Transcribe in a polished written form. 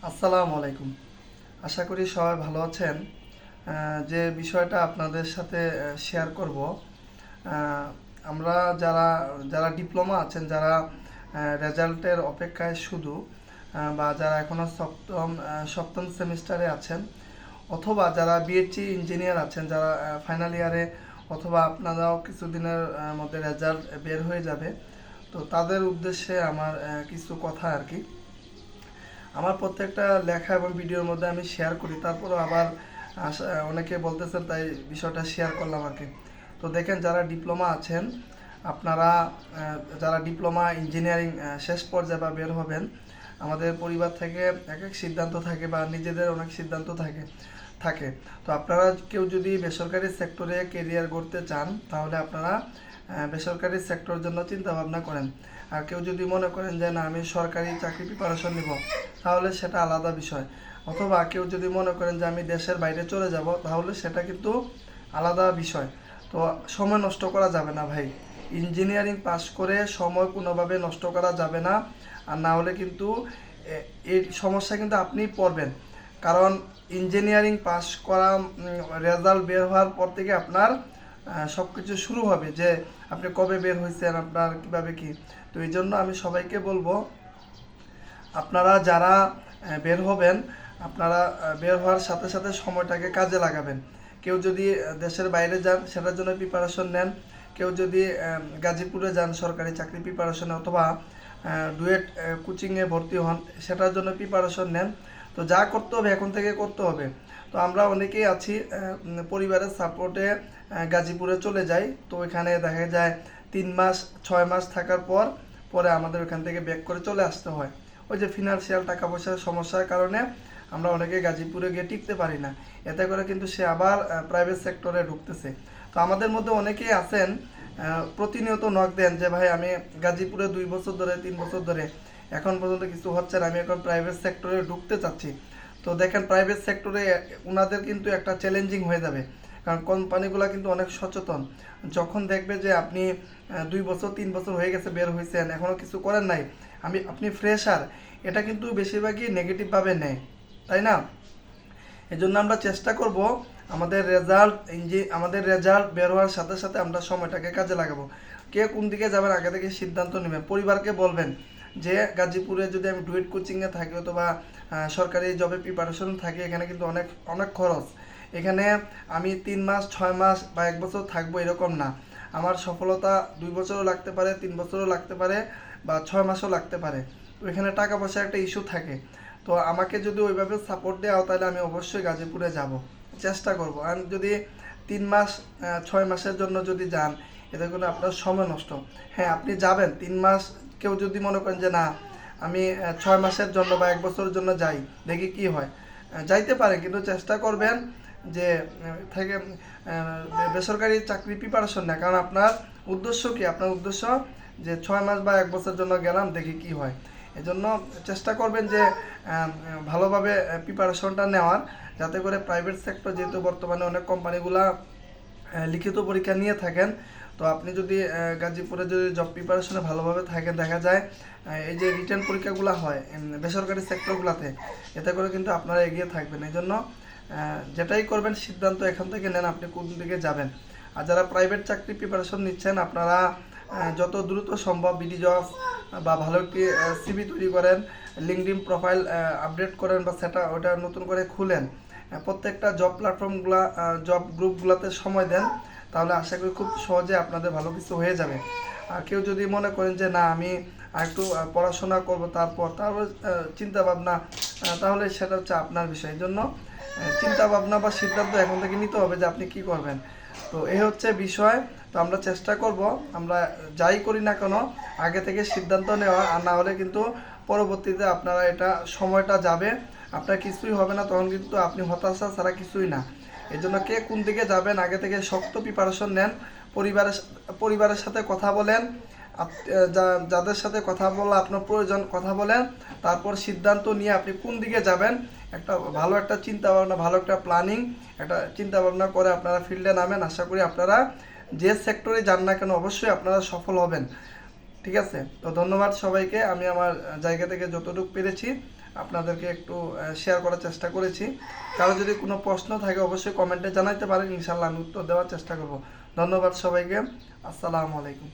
আসসালামু আলাইকুম। আশা করি সবাই ভালো আছেন। যে বিষয়টা আপনাদের সাথে শেয়ার করব, আহ, আমরা যারা যারা ডিপ্লোমা আছেন, যারা রেজাল্টের অপেক্ষায় শুধু, বা যারা এখনও সপ্তম সেমিস্টারে আছেন, অথবা যারা বিএসসি ইঞ্জিনিয়ার আছেন, যারা ফাইনাল ইয়ারে, অথবা আপনারাও কিছুদিনের মধ্যে রেজাল্ট বের হয়ে যাবে, তো তাদের উদ্দেশ্যে আমার কিছু কথা আর কি। আমার প্রত্যেকটা লেখা এবং ভিডিওর মধ্যে আমি শেয়ার করি, তারপরও আবার অনেকে বলতেছেন, তাই বিষয়টা শেয়ার করলাম আর কি। তো দেখেন, যারা ডিপ্লোমা আছেন, আপনারা যারা ডিপ্লোমা ইঞ্জিনিয়ারিং শেষ পর্যায়ে বা বের হবেন, আমাদের পরিবার থেকে এক এক সিদ্ধান্ত থাকে বা নিজেদের অনেক সিদ্ধান্ত থাকে থাকে তো আপনারা কেউ যদি বেসরকারি সেক্টরে কেরিয়ার গড়তে চান, তাহলে আপনারা বেসরকারি সেক্টরের জন্য চিন্তা ভাবনা করেন। আর কেউ যদি মনে করেন যে না, আমি সরকারি চাকরি প্রিপারেশন নিব, তাহলে সেটা আলাদা বিষয়। অথবা কেউ যদি মনে করেন যে আমি দেশের বাইরে চলে যাব, তাহলে সেটা কিন্তু আলাদা বিষয়। তো সময় নষ্ট করা যাবে না ভাই। ইঞ্জিনিয়ারিং পাস করে সময় কোনোভাবে নষ্ট করা যাবে না। আর না হলে কিন্তু এই সমস্যা কিন্তু আপনিই পড়বেন। কারণ ইঞ্জিনিয়ারিং পাস করা, রেজাল্ট বের হওয়ার পর থেকে আপনার সব কিছু শুরু হবে, যে আপনি কবে বের হয়েছেন, আপনার কিভাবে কি। তো এই জন্য আমি সবাইকে বলবো, আপনারা যারা বের হবেন, আপনারা বের হওয়ার সাথে সাথে সময়টাকে কাজে লাগাবেন। কেউ যদি দেশের বাইরে যান, সেটার জন্য প্রিপারেশন নেন। কেউ যদি গাজীপুরে যান সরকারি চাকরি প্রিপারেশনে, অথবা ডুয়েট কোচিংয়ে ভর্তি হন, সেটার জন্য প্রিপারেশন নেন। তো যা করতে হবে এখন থেকে করতে হবে। তো আমরা অনেকেই আছি, পরিবারের সাপোর্টে গাজীপুরে চলে যাই। তো এখানে দেখা যায় 3 মাস 6 মাস থাকার পর পরে আমাদের ওখান থেকে ব্যাক করে চলে আসতে হয়। ওই যে ফিনান্সিয়াল টাকা পয়সার সমস্যার কারণে আমরা অনেকে গাজীপুরে গিয়ে টিকতে পারি না। এতে করে কিন্তু সে আবার প্রাইভেট সেক্টরে ঢুকতেছে। তো আমাদের মধ্যে অনেকেই আছেন, প্রতিনিয়ত নক দেন যে ভাই, আমি গাজীপুরে 2 বছর ধরে 3 বছর ধরে এখন পর্যন্ত কিছু হচ্ছে না, আমি এখন প্রাইভেট সেক্টরে ঢুকতে চাচ্ছি। তো দেখেন, প্রাইভেট সেক্টরে ওনাদের কিন্তু একটা চ্যালেঞ্জিং হয়ে যাবে। কারণ কোম্পানিগুলো কিন্তু অনেক সচেতন। যখন দেখবে যে আপনি 2 বছর 3 বছর হয়ে গেছে বের হয়েছেন, এখনও কিছু করেন নাই, আপনি ফ্রেশার, এটা কিন্তু বেশিরভাগই নেগেটিভভাবে নেয়, তাই না? এজন্য আমরা চেষ্টা করব, আমাদের রেজাল্ট বের হওয়ার সাথে সাথে আমরা সময়টাকে কাজে লাগাবো। কে কোন দিকে যাবেন আগে থেকে সিদ্ধান্ত নেবেন। পরিবারকে বলবেন যে গাজীপুরে যদি আমি ডুয়েট কোচিংয়ে থাকি, অথবা সরকারি জবে প্রিপারেশন থাকি, এখানে কিন্তু অনেক অনেক খরচ। এখানে আমি 3 মাস 6 মাস বা 1 বছর থাকবো এরকম না। আমার সফলতা 2 বছরও লাগতে পারে, 3 বছরও লাগতে পারে, বা 6 মাসও লাগতে পারে। তো এখানে টাকা পয়সার একটা ইস্যু থাকে। তো আমাকে যদি ওইভাবে সাপোর্ট দেওয়া হয়, তাহলে আমি অবশ্যই গাজীপুরে যাব, চেষ্টা করব। আর যদি 3 মাস 6 মাসের জন্য যদি যান, এতে করে আপনার সময় নষ্ট। হ্যাঁ, আপনি যাবেন 3 মাস, কেউ যদি মনে করেন যে না, আমি 6 মাসের জন্য বা 1 বছরের জন্য যাই, দেখি কি হয়, যাইতে পারে, কিন্তু চেষ্টা করবেন যে থেকে বেসরকারি চাকরি প্রিপারেশন না। কারণ আপনার উদ্দেশ্য কি? আপনার উদ্দেশ্য যে 6 মাস বা 1 বছর জন্য গেলাম, দেখি কি হয়। এজন্য চেষ্টা করবেন যে ভালোভাবে প্রিপারেশনটা নেওয়ার, যাতে করে প্রাইভেট সেক্টর, যেহেতু বর্তমানে অনেক কোম্পানিগুলা লিখিত পরীক্ষা নিয়ে থাকেন। তো আপনি যদি গাজীপুরে যদি জব প্রিপারেশনে ভালোভাবে থাকেন, দেখা যায় এই যে রিটেন পরীক্ষাগুলো হয় বেসরকারি সেক্টরগুলোতে, এতে করে কিন্তু আপনারা এগিয়ে থাকবেন। এই জন্য যেটাই করবেন সিদ্ধান্ত এখান থেকে নেন, আপনি কোন দিকে যাবেন। আর যারা প্রাইভেট চাকরি প্রিপারেশন নিচ্ছেন, আপনারা যত দ্রুত সম্ভব বিডি জব বা ভালো একটি সিভি তৈরি করেন, লিঙ্কডইন প্রোফাইল আপডেট করেন, বা সেটা ওটা নতুন করে খুলেন। প্রত্যেকটা জব প্ল্যাটফর্মগুলো, জব গ্রুপগুলোতে সময় দেন, তাহলে আশা করি খুব সহজে আপনাদের ভালো কিছু হয়ে যাবে। আর কেউ যদি মনে করেন যে না, আমি একটু পড়াশোনা করব, তারপর চিন্তা ভাবনা, তাহলে সেটা হচ্ছে আপনার বিষয়। এই জন্য চিন্তা ভাবনা বা সিদ্ধান্ত এখন থেকে নিতে হবে যে আপনি কি করবেন। তো এই হচ্ছে বিষয়। তো আমরা চেষ্টা করব, আমরা যাই করি না কেন, আগে থেকে সিদ্ধান্ত নেওয়া। আর না হলে কিন্তু পরবর্তীতে আপনারা এটা সময়টা যাবে, আপনার কিছুই হবে না, তখন কিন্তু আপনি হতাশা ছাড়া কিছুই না। এই জন্য কে কোন দিকে যাবেন, আগে থেকে শক্ত প্রিপারেশন নেন। পরিবারের সাথে কথা বলেন, যাদের সাথে কথা বলা আপনার প্রয়োজন কথা বলেন, তারপর সিদ্ধান্ত নিয়ে আপনি কোন দিকে যাবেন, একটা ভালো একটা চিন্তা ভাবনা, ভালো একটা প্ল্যানিং, একটা চিন্তা ভাবনা করে আপনারা ফিল্ডে নামেন। আশা করি আপনারা যে সেক্টরে যান না কেন, অবশ্যই আপনারা সফল হবেন। ঠিক আছে, তো ধন্যবাদ সবাইকে। আমি আমার জায়গা থেকে যতটুকু পেরেছি আপনাদেরকে একটু শেয়ার করার চেষ্টা করেছি। কারো যদি কোনো প্রশ্ন থাকে অবশ্যই কমেন্টে জানাইতে পারেন, ইনশাল্লাহ আমি উত্তর দেওয়ার চেষ্টা করব। ধন্যবাদ সবাইকে। আসসালামু আলাইকুম।